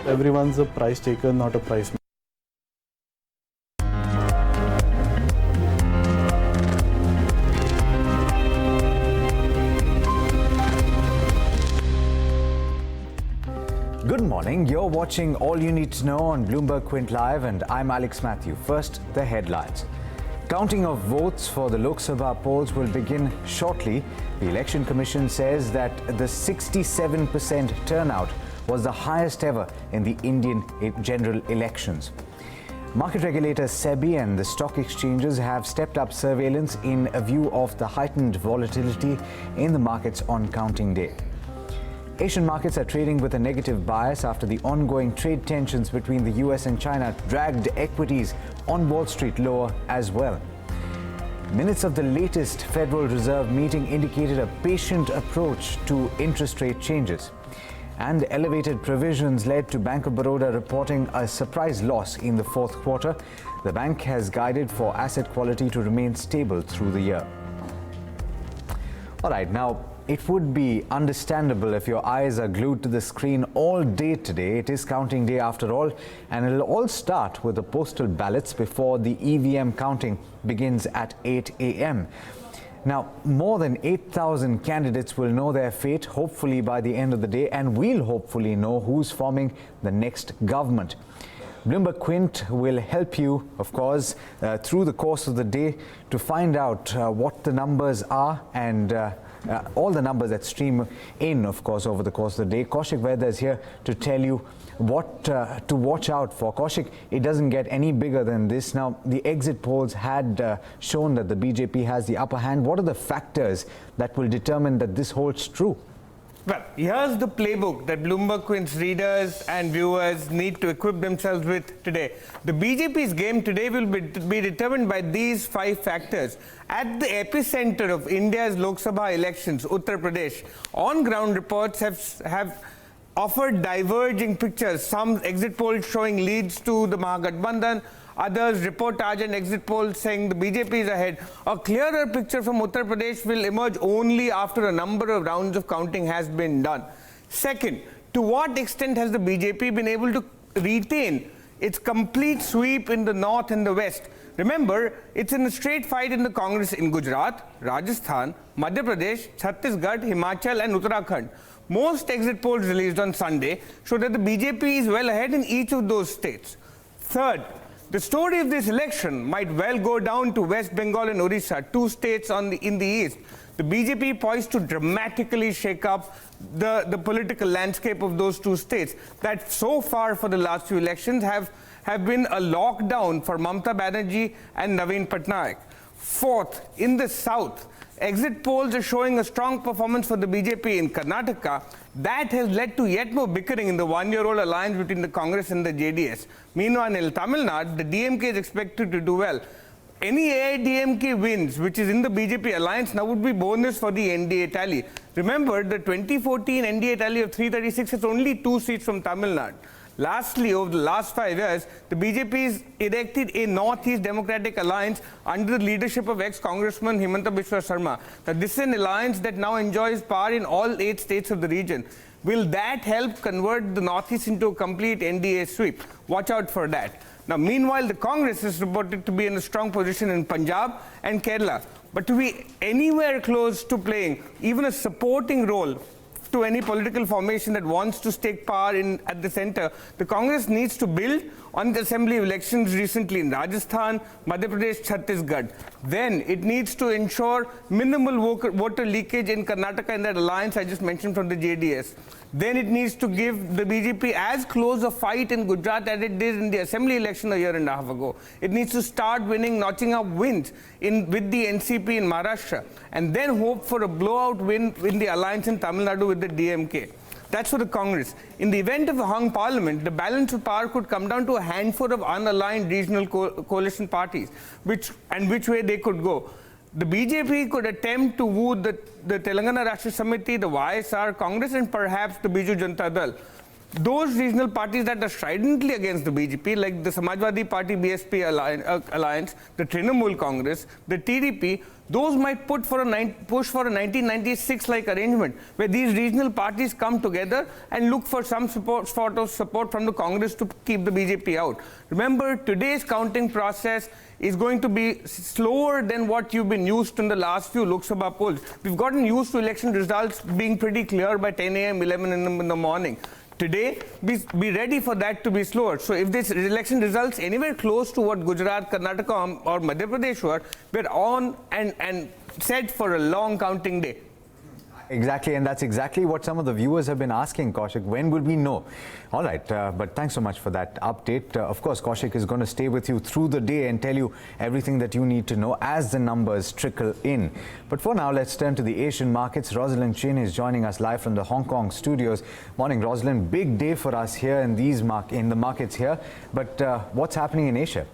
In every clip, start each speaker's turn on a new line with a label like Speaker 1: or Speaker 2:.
Speaker 1: Everyone's a price taker, not a price maker.
Speaker 2: Good morning. You're watching All You Need to Know on Bloomberg Quint Live, and I'm Alex Matthew. First, the headlines. Counting of votes for the Lok Sabha polls will begin shortly. The Election Commission says that the 67% turnout was the highest ever in the Indian general elections. Market regulators SEBI and the stock exchanges have stepped up surveillance in a view of the heightened volatility in the markets on counting day. Asian markets are trading with a negative bias after the ongoing trade tensions between the US and China dragged equities on Wall Street lower as well. Minutes of the latest Federal Reserve meeting indicated a patient approach to interest rate changes. And elevated provisions led to Bank of Baroda reporting a surprise loss in the fourth quarter. The bank has guided for asset quality to remain stable through the year. All right, now, it would be understandable if your eyes are glued to the screen all day today. It is counting day after all, and it'll all start with the postal ballots before the EVM counting begins at 8 a.m. Now, more than 8,000 candidates will know their fate, hopefully by the end of the day, and we'll hopefully know who's forming the next government. Bloomberg Quint will help you, of course, through the course of the day to find out what the numbers are and all the numbers that stream in, of course, over the course of the day. Kaushik Vaidya is here to tell you what to watch out for. Kaushik, it doesn't get any bigger than this. Now, the exit polls had shown that the BJP has the upper hand. What are the factors that will determine that this holds true?
Speaker 3: Well, here's the playbook that Bloomberg Quint's readers and viewers need to equip themselves with today. The BJP's game today will be determined by these 5 factors. At the epicenter of India's Lok Sabha elections, Uttar Pradesh, on-ground reports have offered diverging pictures. Some exit polls showing leads to the Mahagathbandhan. Others reportage and exit polls saying the BJP is ahead. A clearer picture from Uttar Pradesh will emerge only after a number of rounds of counting has been done. Second, to what extent has the BJP been able to retain its complete sweep in the north and the west? Remember, it's in a straight fight in the Congress in Gujarat, Rajasthan, Madhya Pradesh, Chhattisgarh, Himachal and Uttarakhand. Most exit polls released on Sunday show that the BJP is well ahead in each of those states. Third, the story of this election might well go down to West Bengal and Orissa, 2 states in the east. The BJP poised to dramatically shake up the political landscape of those 2 states that so far for the last few elections have been a lockdown for Mamata Banerjee and Naveen Patnaik. Fourth, in the south, exit polls are showing a strong performance for the BJP in Karnataka. That has led to yet more bickering in the one-year-old alliance between the Congress and the JDS. Meanwhile, in Tamil Nadu, the DMK is expected to do well. Any AIDMK wins, which is in the BJP alliance, now would be bonus for the NDA tally. Remember, the 2014 NDA tally of 336 has only 2 seats from Tamil Nadu. Lastly, over the last 5 years, the BJP has erected a Northeast Democratic Alliance under the leadership of ex-Congressman Himanta Biswa Sarma. Now, this is an alliance that now enjoys power in all 8 states of the region. Will that help convert the Northeast into a complete NDA sweep? Watch out for that. Now, meanwhile, the Congress is reported to be in a strong position in Punjab and Kerala. But to be anywhere close to playing even a supporting role to any political formation that wants to stake power at the center, the Congress needs to build on the assembly elections recently in Rajasthan, Madhya Pradesh, Chhattisgarh. Then it needs to ensure minimal voter leakage in Karnataka in that alliance I just mentioned from the JDS. Then it needs to give the BJP as close a fight in Gujarat as it did in the assembly election a year and a half ago. It needs to start notching up wins with the NCP in Maharashtra, and then hope for a blowout win in the alliance in Tamil Nadu with the DMK. That's for the Congress. In the event of a hung parliament, the balance of power could come down to a handful of unaligned regional coalition parties, which way they could go. The BJP could attempt to woo the Telangana Rashtra Samiti, the YSR, Congress, and perhaps the Biju Janata Dal. those regional parties that are stridently against the BJP, like the Samajwadi Party BSP alliance, the Trinamool Congress, the TDP, those might push for a 1996-like arrangement where these regional parties come together and look for some support from the Congress to keep the BJP out. Remember, today's counting process is going to be slower than what you've been used to in the last few Lok Sabha polls. We've gotten used to election results being pretty clear by 10 a.m., 11 in the morning. Today, be ready for that to be slower. So if this election results anywhere close to what Gujarat, Karnataka or Madhya Pradesh were, we're on and set for a long counting day.
Speaker 2: Exactly, and that's exactly what some of the viewers have been asking, Kaushik. When will we know? All right, but thanks so much for that update. Of course, Kaushik is going to stay with you through the day and tell you everything that you need to know as the numbers trickle in. But for now, let's turn to the Asian markets. Rosalind Chin is joining us live from the Hong Kong studios. Morning, Rosalind. Big day for us here in the markets here. But what's happening in Asia?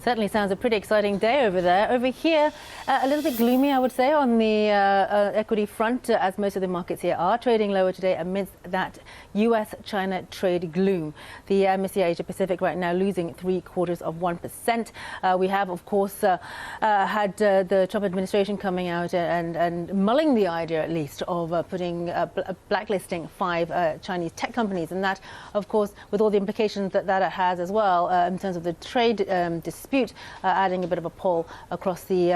Speaker 4: Certainly sounds a pretty exciting day over there. Over here, a little bit gloomy, I would say, on the equity front, as most of the markets here are trading lower today amidst that US-China trade gloom. The MSCI Asia Pacific right now losing 0.75%. We have, of course, had the Trump administration coming out and mulling the idea, at least, of blacklisting 5 Chinese tech companies. And that, of course, with all the implications that it has as well in terms of the trade dispute, adding a bit of a pull across the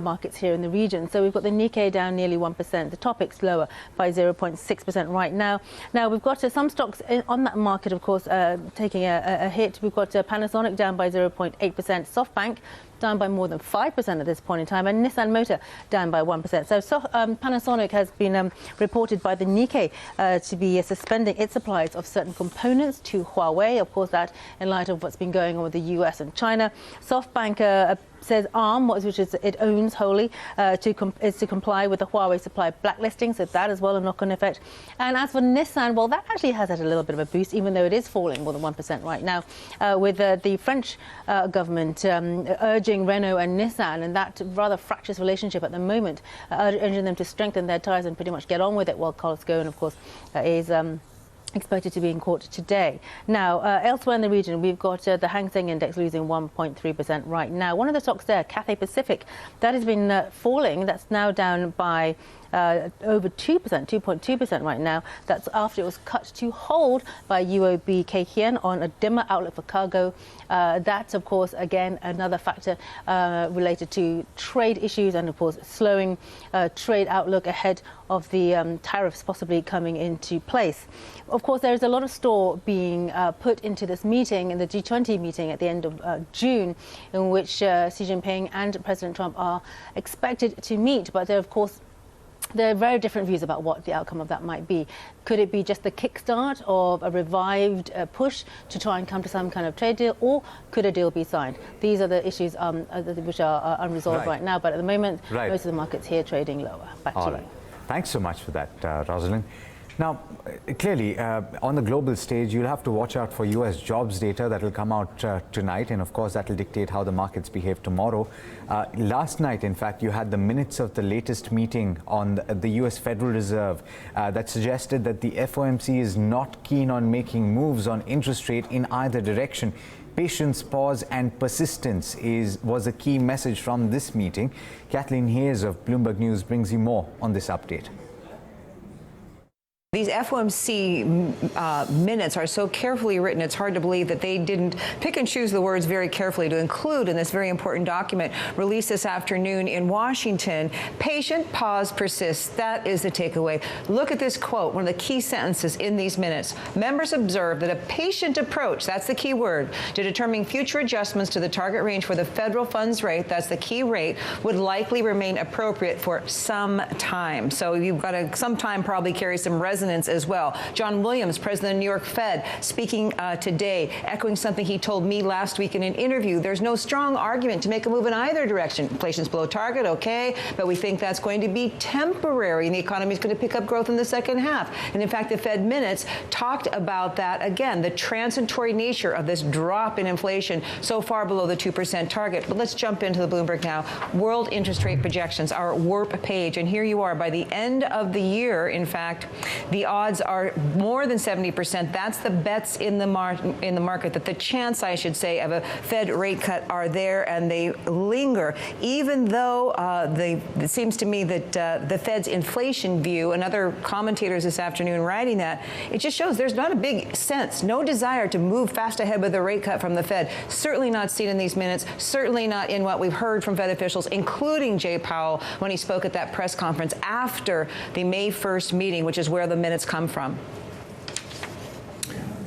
Speaker 4: markets here in the region. So we've got the Nikkei down nearly 1%, the Topix lower by 0.6% right now. Now we've got some stocks on that market, of course, taking a hit. We've got Panasonic down by 0.8%, SoftBank down by more than 5% at this point in time, and Nissan Motor down by 1%. So Panasonic has been reported by the Nikkei to be suspending its supplies of certain components to Huawei. Of course, that in light of what's been going on with the US and China. SoftBank says ARM, which it owns wholly, is to comply with the Huawei supply blacklisting, so that as well a knock-on effect. And as for Nissan, well, that actually has had a little bit of a boost, even though it is falling more than 1% right now, with the French government urging Renault and Nissan, and that rather fractious relationship at the moment, urging them to strengthen their ties and pretty much get on with it, while Carlos Ghosn, of course, is expected to be in court today. Now, elsewhere in the region, we've got the Hang Seng Index losing 1.3% right now. One of the stocks there, Cathay Pacific, that has been falling. That's now down by over 2.2% right now. That's after it was cut to hold by UOB Kay Hian on a dimmer outlook for cargo. That's, of course, again, another factor related to trade issues and, of course, slowing trade outlook ahead of the tariffs possibly coming into place. Of course, there is a lot of store being put into this meeting, in the G20 meeting at the end of June, in which Xi Jinping and President Trump are expected to meet. But there are very different views about what the outcome of that might be. Could it be just the kickstart of a revived push to try and come to some kind of trade deal, or could a deal be signed? These are the issues which are unresolved right now, but at the moment, most of the markets here trading lower. Back to you.
Speaker 2: Thanks so much for that, Rosalind. Now, clearly, on the global stage, you'll have to watch out for US jobs data that will come out tonight, and of course that will dictate how the markets behave tomorrow. Last night, in fact, you had the minutes of the latest meeting on the US Federal Reserve that suggested that the FOMC is not keen on making moves on interest rate in either direction. Patience, pause and persistence was a key message from this meeting. Kathleen Hayes of Bloomberg News brings you more on this update.
Speaker 5: These FOMC minutes are so carefully written, it's hard to believe that they didn't pick and choose the words very carefully to include in this very important document released this afternoon in Washington. Patient, pause, persist. That is the takeaway. Look at this quote, one of the key sentences in these minutes. Members observe that a patient approach, that's the key word, to determining future adjustments to the target range for the federal funds rate, that's the key rate, would likely remain appropriate for some time. So you've got to sometime probably carry some resonance resonance as well. John Williams, president of the New York Fed, speaking today, echoing something he told me last week in an interview. There's no strong argument to make a move in either direction. Inflation's below target, okay, but we think that's going to be temporary, and the economy is going to pick up growth in the second half. And in fact, the Fed minutes talked about that again, the transitory nature of this drop in inflation so far below the 2% target. But let's jump into the Bloomberg now. World interest rate projections, our WARP page, and here you are. By the end of the year, in fact, the odds are more than 70%. That's the bets in the market, that the chance, I should say, of a Fed rate cut are there, and they linger, even though it seems to me that the Fed's inflation view, and other commentators this afternoon writing that, it just shows there's not a big sense, no desire to move fast ahead with a rate cut from the Fed. Certainly not seen in these minutes, certainly not in what we've heard from Fed officials, including Jay Powell when he spoke at that press conference after the May 1st meeting, which is where the minutes come from.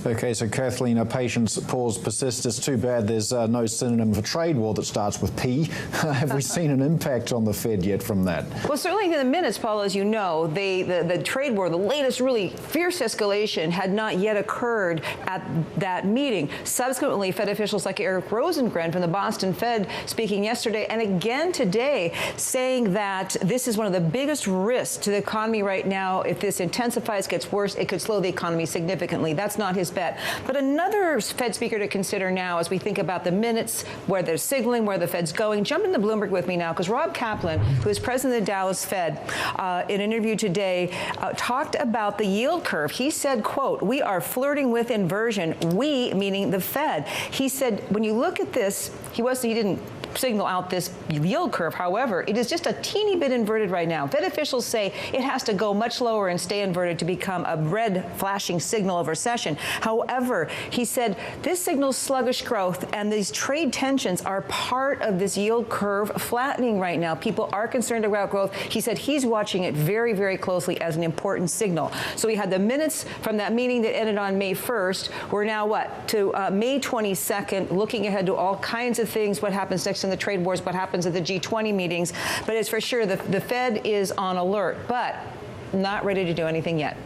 Speaker 6: Okay, so Kathleen, a patience pause persists. It's too bad there's no synonym for trade war that starts with P. Have we seen an impact on the Fed yet from that?
Speaker 5: Well, certainly in the minutes, Paul, as you know, the trade war, the latest really fierce escalation had not yet occurred at that meeting. Subsequently, Fed officials like Eric Rosengren from the Boston Fed speaking yesterday and again today saying that this is one of the biggest risks to the economy right now. If this intensifies, gets worse, it could slow the economy significantly. That's not his bet. But another Fed speaker to consider now as we think about the minutes, where they're signaling, where the Fed's going. Jump into Bloomberg with me now, because Rob Kaplan, who is president of the Dallas Fed, in an interview today, talked about the yield curve. He said, quote, "We are flirting with inversion." We, meaning the Fed. He said, when you look at this, he didn't signal out this yield curve. However, it is just a teeny bit inverted right now. Fed officials say it has to go much lower and stay inverted to become a red flashing signal of recession. However, he said this signals sluggish growth, and these trade tensions are part of this yield curve flattening right now. People are concerned about growth. He said he's watching it very, very closely as an important signal. So we had the minutes from that meeting that ended on May 1st. We're now to May 22nd, looking ahead to all kinds of things, what happens next in the trade wars, what happens at the G20 meetings. But it's for sure the Fed is on alert, but not ready to do anything yet.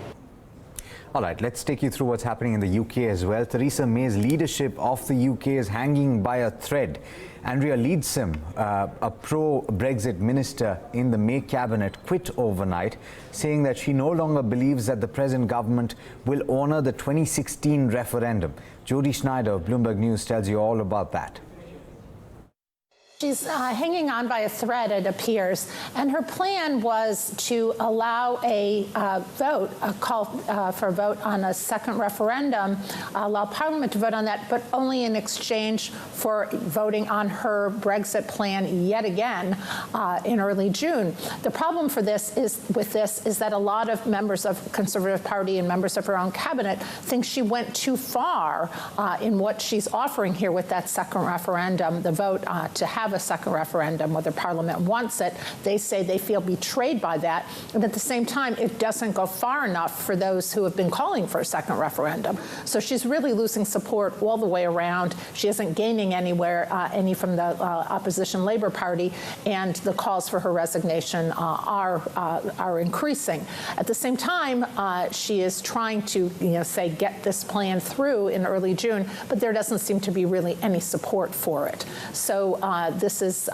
Speaker 2: All right, let's take you through what's happening in the UK as well. Theresa May's leadership of the UK is hanging by a thread. Andrea Leadsom, a pro-Brexit minister in the May cabinet, quit overnight, saying that she no longer believes that the present government will honour the 2016 referendum. Jody Schneider of Bloomberg News tells you all about that.
Speaker 7: She's hanging on by a thread, it appears, and her plan was to allow a call for a vote on a second referendum, allow Parliament to vote on that, but only in exchange for voting on her Brexit plan yet again in early June. The problem for this is that a lot of members of the Conservative Party and members of her own cabinet think she went too far in what she's offering here with that second referendum, the vote to have a second referendum, whether Parliament wants it. They say they feel betrayed by that. And at the same time, it doesn't go far enough for those who have been calling for a second referendum. So she's really losing support all the way around. She isn't gaining anywhere, any from the opposition Labour Party, and the calls for her resignation are increasing. At the same time, she is trying to, get this plan through in early June, but there doesn't seem to be really any support for it. So this is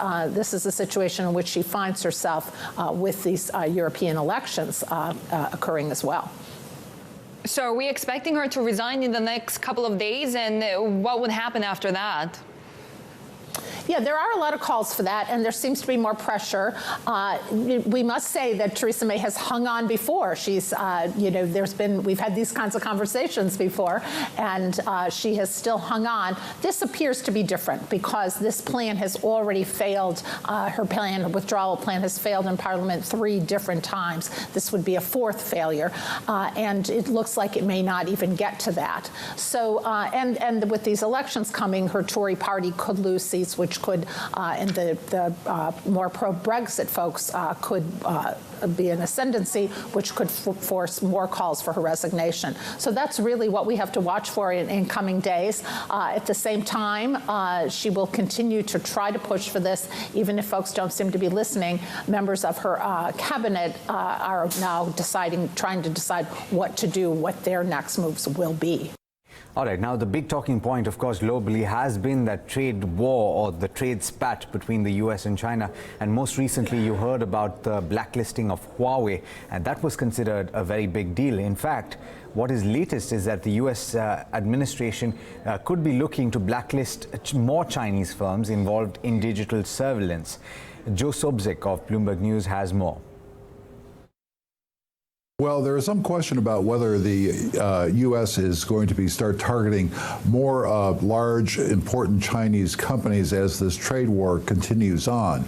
Speaker 7: a situation in which she finds herself with these European elections occurring as well.
Speaker 8: So are we expecting her to resign in the next couple of days, and what would happen after that?
Speaker 7: Yeah, there are a lot of calls for that, and there seems to be more pressure. We must say that Theresa May has hung on before. She's, we've had these kinds of conversations before, and she has still hung on. This appears to be different because this plan has already failed. Her withdrawal plan has failed in Parliament 3 different times. This would be a 4th failure, and it looks like it may not even get to that. So, and with these elections coming, her Tory party could lose seats, which which could, and the more pro-Brexit folks could be an ascendancy, which could force more calls for her resignation. So that's really what we have to watch for in coming days. At the same time, she will continue to try to push for this, even if folks don't seem to be listening. Members of her cabinet are now trying to decide what to do, what their next moves will be.
Speaker 2: All right, now the big talking point, of course, globally has been that trade war or the trade spat between the US and China. And most recently, you heard about the blacklisting of Huawei, and that was considered a very big deal. In fact, what is latest is that the US administration could be looking to blacklist more Chinese firms involved in digital surveillance. Joe Sobczyk of Bloomberg News has more.
Speaker 9: Well, there is some question about whether the U.S. is going to start targeting more large, important Chinese companies as this trade war continues on.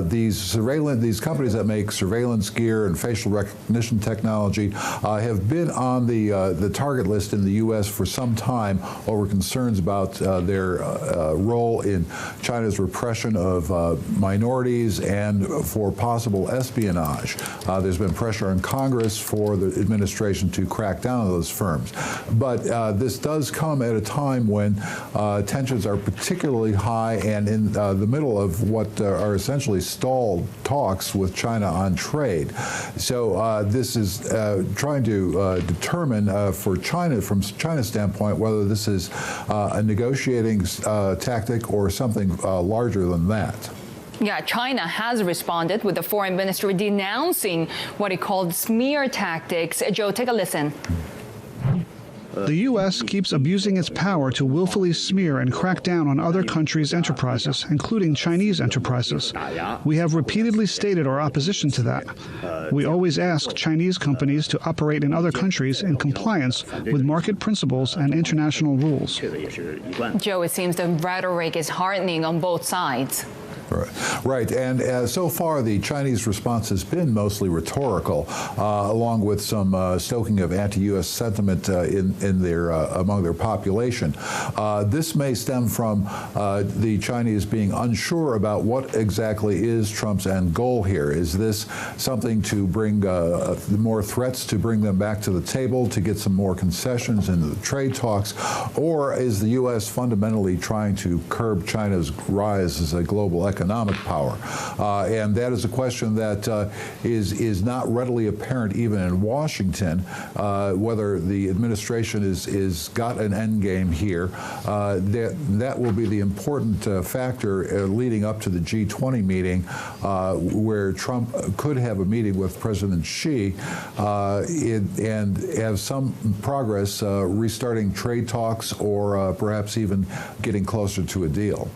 Speaker 9: These companies that make surveillance gear and facial recognition technology have been on the target list in the U.S. for some time over concerns about their role in China's repression of minorities and for possible espionage. There's been pressure on Congress for the administration to crack down on those firms. But this does come at a time when tensions are particularly high and in the middle of what are essentially stalled talks with China on trade. So this is trying to determine for China, from China's standpoint, whether this is a negotiating tactic or something larger than that.
Speaker 8: Yeah, China has responded with the foreign ministry denouncing what it called smear tactics. Joe, take a listen.
Speaker 10: The U.S. keeps abusing its power to willfully smear and crack down on other countries' enterprises, including Chinese enterprises. We have repeatedly stated our opposition to that. We always ask Chinese companies to operate in other countries in compliance with market principles and international rules.
Speaker 8: Joe, it seems the rhetoric is hardening on both sides.
Speaker 9: Right, and so far the Chinese response has been mostly rhetorical, along with some stoking of anti-U.S. sentiment in their among their population. This may stem from the Chinese being unsure about what exactly is Trump's end goal here. Is this something to bring more threats to bring them back to the table, to get some more concessions in the trade talks, or is the U.S. fundamentally trying to curb China's rise as a global economic power? And that is a question that is not readily apparent even in Washington, whether the administration is got an end game here. That will be the important factor leading up to the G20 meeting, where Trump could have a meeting with President Xi and have some progress restarting trade talks or perhaps even getting closer to a deal.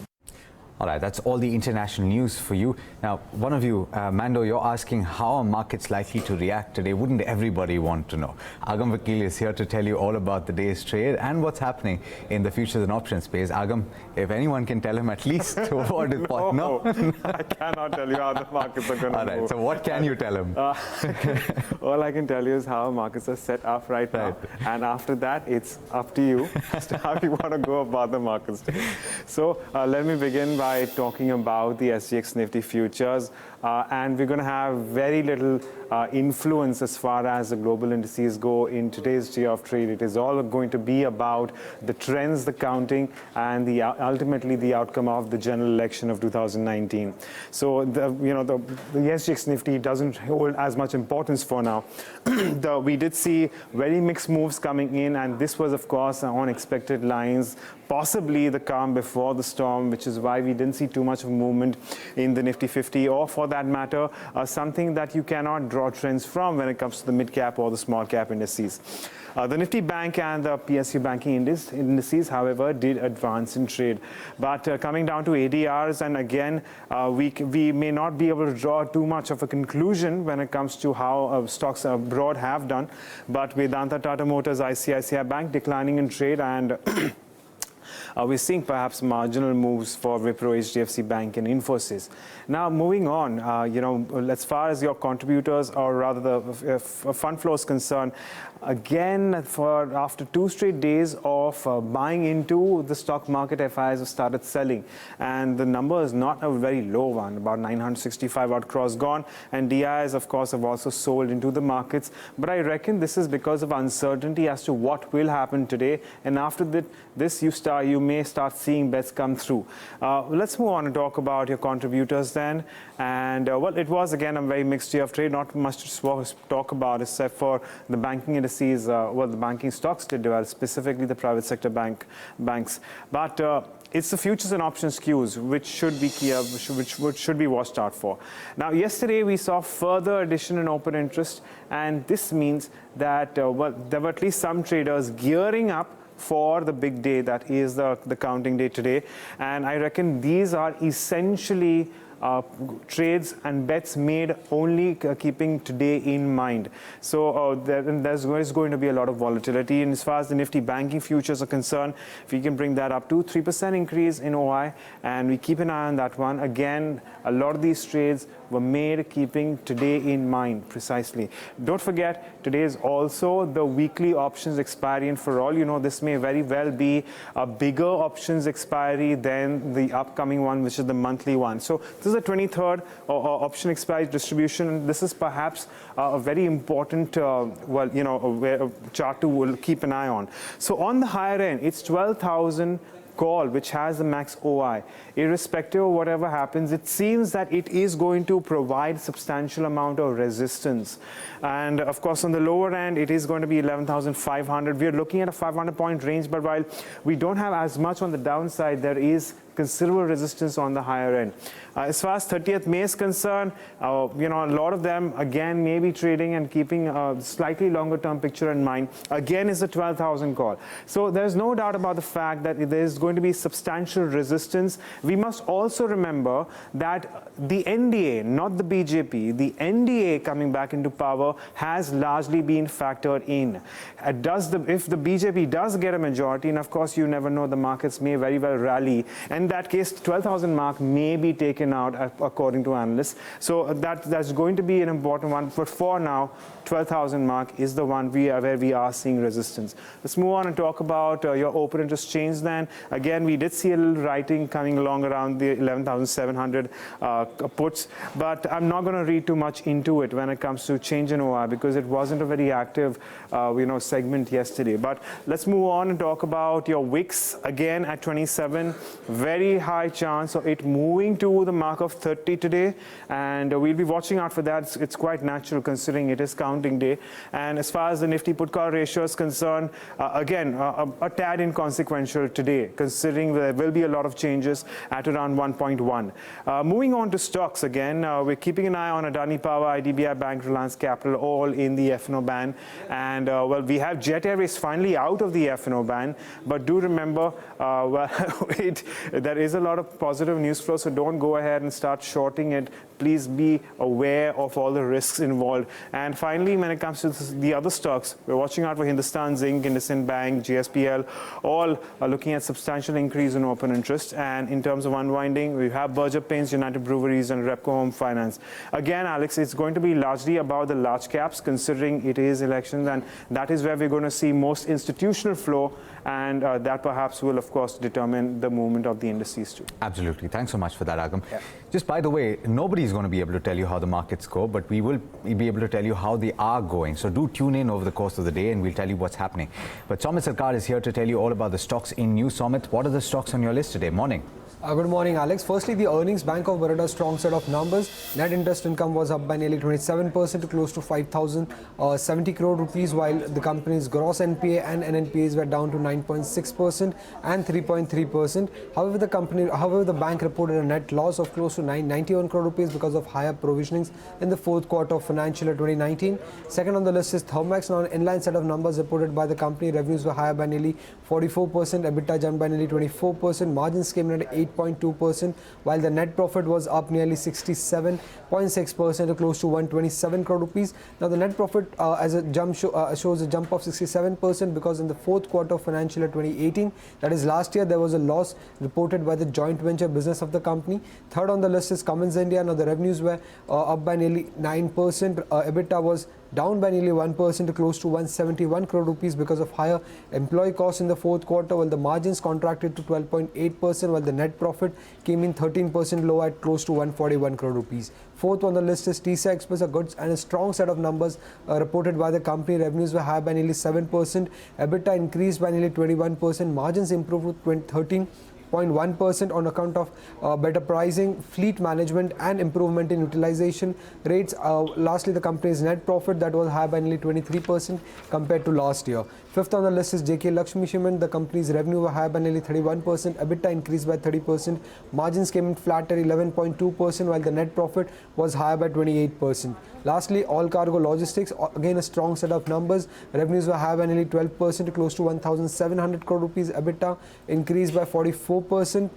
Speaker 2: All right, that's all the international news for you. Now, one of you, Mando, you're asking how are markets likely to react today? Wouldn't everybody want to know? Agam Vakil is here to tell you all about the day's trade and what's happening in the futures and options space. Agam, if anyone can tell him at least what is what. No,
Speaker 1: I cannot tell you how the markets are going to
Speaker 2: move. All right, so what can you tell him?
Speaker 1: All I can tell you is how markets are set up right now. And after that, it's up to you as to how you want to go about the markets. So let me begin by talking about the SGX Nifty futures, and we're going to have very little influence as far as the global indices go in today's day of trade. It is all going to be about the trends, the counting, and ultimately the outcome of the general election of 2019. So the SGX Nifty doesn't hold as much importance for now. We did see very mixed moves coming in, and this was, of course, on expected lines, possibly the calm before the storm, which is why we didn't see too much of movement in the Nifty 50, or for that matter, something that you cannot draw trends from when it comes to the mid-cap or the small-cap indices. The Nifty Bank and the PSU banking indices, however, did advance in trade. But coming down to ADRs, and again, we may not be able to draw too much of a conclusion when it comes to how stocks abroad have done. But Vedanta, Tata Motors, ICICI Bank declining in trade, and we're seeing perhaps marginal moves for Wipro, HDFC Bank and Infosys. Now, moving on, as far as your contributors, or rather the fund flow is concerned, again, after 2 straight days of buying into the stock market, FIs have started selling. And the number is not a very low one, about 965 odd crores gone. And DIs, of course, have also sold into the markets. But I reckon this is because of uncertainty as to what will happen today. And after this, you may start seeing bets come through. Let's move on and talk about your contributors then. And well, it was again a very mixed year of trade. Not much to talk about except for the banking indices. Well, the banking stocks did well, specifically the private sector banks. But it's the futures and options cues which should be key, which should be watched out for. Now, yesterday we saw further addition in open interest, and this means that well, there were at least some traders gearing up for the big day that is the counting day today. And I reckon these are essentially trades and bets made only keeping today in mind. So there's going to be a lot of volatility. And as far as the Nifty banking futures are concerned, if we can bring that up to 3% increase in OI, and we keep an eye on that one. Again, a lot of these trades were made keeping today in mind precisely. Don't forget, today is also the weekly options expiry, and for all you know, this may very well be a bigger options expiry than the upcoming one, which is the monthly one. So this is the 23rd option expiry distribution. This is perhaps a very important chart to keep an eye on. So on the higher end, it's 12,000 call, which has the max OI. Irrespective of whatever happens, it seems that it is going to provide substantial amount of resistance. And of course, on the lower end, it is going to be 11,500. We are looking at a 500-point range, but while we don't have as much on the downside, there is considerable resistance on the higher end. As far as 30th May is concerned, a lot of them, again, may be trading and keeping a slightly longer term picture in mind. Again, is a 12,000 call. So there's no doubt about the fact that there's going to be substantial resistance. We must also remember that the NDA, not the BJP, the NDA coming back into power has largely been factored in. If the BJP does get a majority, and of course you never know, the markets may very well rally, and in that case, 12,000 mark may be taken out according to analysts. So that's going to be an important one. But for now, 12,000 mark is the one where we are seeing resistance. Let's move on and talk about your open interest chains then. Again, we did see a little writing coming along around the 11,700 puts, but I'm not going to read too much into it when it comes to change in OI because it wasn't a very active segment yesterday. But let's move on and talk about your WIX again at 27. Very high chance of it moving to the mark of 30 today, and we'll be watching out for that. It's quite natural considering it is counting day. And as far as the Nifty put call ratio is concerned, again, a tad inconsequential today, considering there will be a lot of changes at around 1.1. Moving on to stocks again, we're keeping an eye on Adani Power, IDBI Bank, Reliance Capital, all in the F&O ban. And well, we have Jet Airways finally out of the F&O ban, but do remember, there is a lot of positive news flow, so don't go ahead and start shorting it. Please be aware of all the risks involved. And finally, when it comes to the other stocks, we're watching out for Hindustan Zinc, IndusInd Bank, GSPL, all are looking at substantial increase in open interest. And in terms of unwinding, we have Berger Paints, United Breweries, and Repco Home Finance. Again, Alex, it's going to be largely about the large caps, considering it is elections, and that is where we're going to see most institutional flow, and that perhaps will, of course, determine the movement of the indices too.
Speaker 2: Absolutely. Thanks so much for that, Agam. Yeah. Just by the way, nobody's going to be able to tell you how the markets go, but we will be able to tell you how they are going. So do tune in over the course of the day and we'll tell you what's happening. But Somit Sarkar is here to tell you all about the stocks in news. Somit, what are the stocks on your list today? Morning.
Speaker 11: Good morning, Alex. Firstly, the earnings, Bank of Baroda, strong set of numbers. Net interest income was up by nearly 27% to close to 5,070 crore rupees, while the company's gross NPA and NNPAs were down to 9.6% and 3.3%. However, the bank reported a net loss of close to to 91 crore rupees because of higher provisionings in the fourth quarter of financial year 2019. Second on the list is Thermax. Now, an inline set of numbers reported by the company. Revenues were higher by nearly 44%, EBITDA jumped by nearly 24%, margins came in at 8.2%, while the net profit was up nearly 67.6% to close to 127 crore rupees. Now, the net profit as a jump shows a jump of 67% because in the fourth quarter of financial year 2018, that is last year, there was a loss reported by the joint venture business of the company. Third on the list is Cummins India. Now, the revenues were up by nearly 9%. EBITDA was down by nearly 1% to close to 171 crore rupees because of higher employee costs in the fourth quarter, while the margins contracted to 12.8%, while the net profit came in 13% lower at close to 141 crore rupees. Fourth on the list is TISA Express, a good and a strong set of numbers reported by the company. Revenues were higher by nearly 7%, EBITDA increased by nearly 21%, margins improved to 13.1% on account of better pricing, fleet management and improvement in utilization rates. Lastly, the company's net profit that was higher by nearly 23% compared to last year. Fifth on the list is JK Lakshmi Cement. The company's revenue were higher by nearly 31%, EBITDA increased by 30%, margins came in flat at 11.2%, while the net profit was higher by 28%. Lastly, All Cargo Logistics, again a strong set of numbers. Revenues were higher by nearly 12% to close to 1,700 crore rupees. EBITDA increased by 44%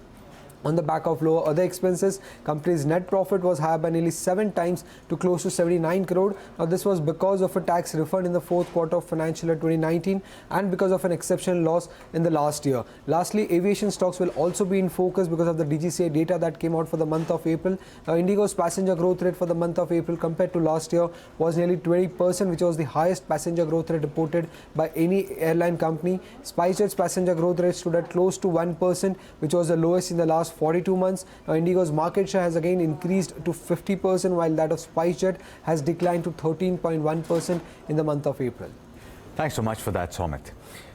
Speaker 11: on the back of lower other expenses. Company's net profit was higher by nearly 7 times to close to 79 crore. Now, this was because of a tax refund in the fourth quarter of financial year 2019 and because of an exceptional loss in the last year. Lastly, aviation stocks will also be in focus because of the DGCA data that came out for the month of April. Now, Indigo's passenger growth rate for the month of April compared to last year was nearly 20%, which was the highest passenger growth rate reported by any airline company. SpiceJet's passenger growth rate stood at close to 1%, which was the lowest in the last 42 months. Now, Indigo's market share has again increased to 50%, while that of SpiceJet has declined to 13.1% in the month of April.
Speaker 2: Thanks so much for that, Somit.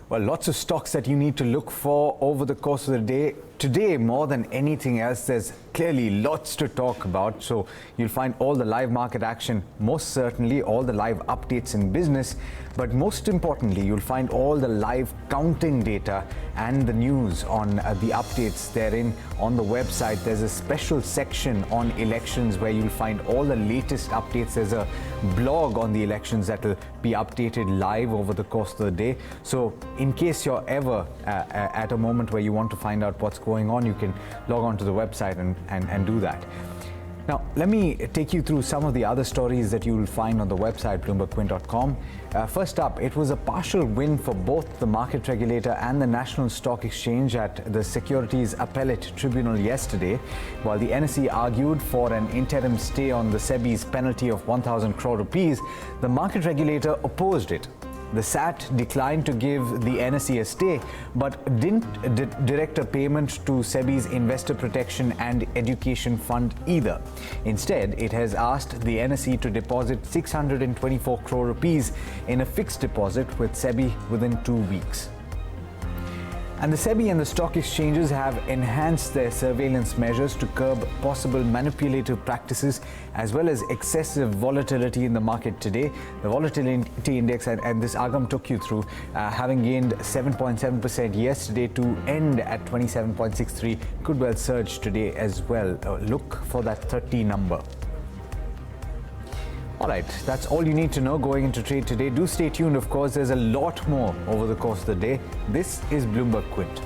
Speaker 2: Well, lots of stocks that you need to look for over the course of the day. Today, more than anything else, there's clearly lots to talk about. So you'll find all the live market action, most certainly all the live updates in business. But most importantly, you'll find all the live counting data and the news on the updates therein on the website. There's a special section on elections where you'll find all the latest updates. There's a blog on the elections that will be updated live over the course of the day. So in case you're ever at a moment where you want to find out what's going on, you can log on to the website and do that. Now, let me take you through some of the other stories that you will find on the website, BloombergQuint.com. First up, it was a partial win for both the market regulator and the National Stock Exchange at the Securities Appellate Tribunal yesterday. While the NSE argued for an interim stay on the SEBI's penalty of 1,000 crore rupees, the market regulator opposed it. The SAT declined to give the NSE a stay, but didn't direct a payment to SEBI's Investor Protection and Education Fund either. Instead, it has asked the NSE to deposit 624 crore rupees in a fixed deposit with SEBI within 2 weeks. And the SEBI and the stock exchanges have enhanced their surveillance measures to curb possible manipulative practices as well as excessive volatility in the market today. The volatility index, and this Agam took you through, having gained 7.7% yesterday to end at 27.63, could well surge today as well. Look for that 30 number. All right, that's all you need to know going into trade today. Do stay tuned, of course. There's a lot more over the course of the day. This is Bloomberg Quint.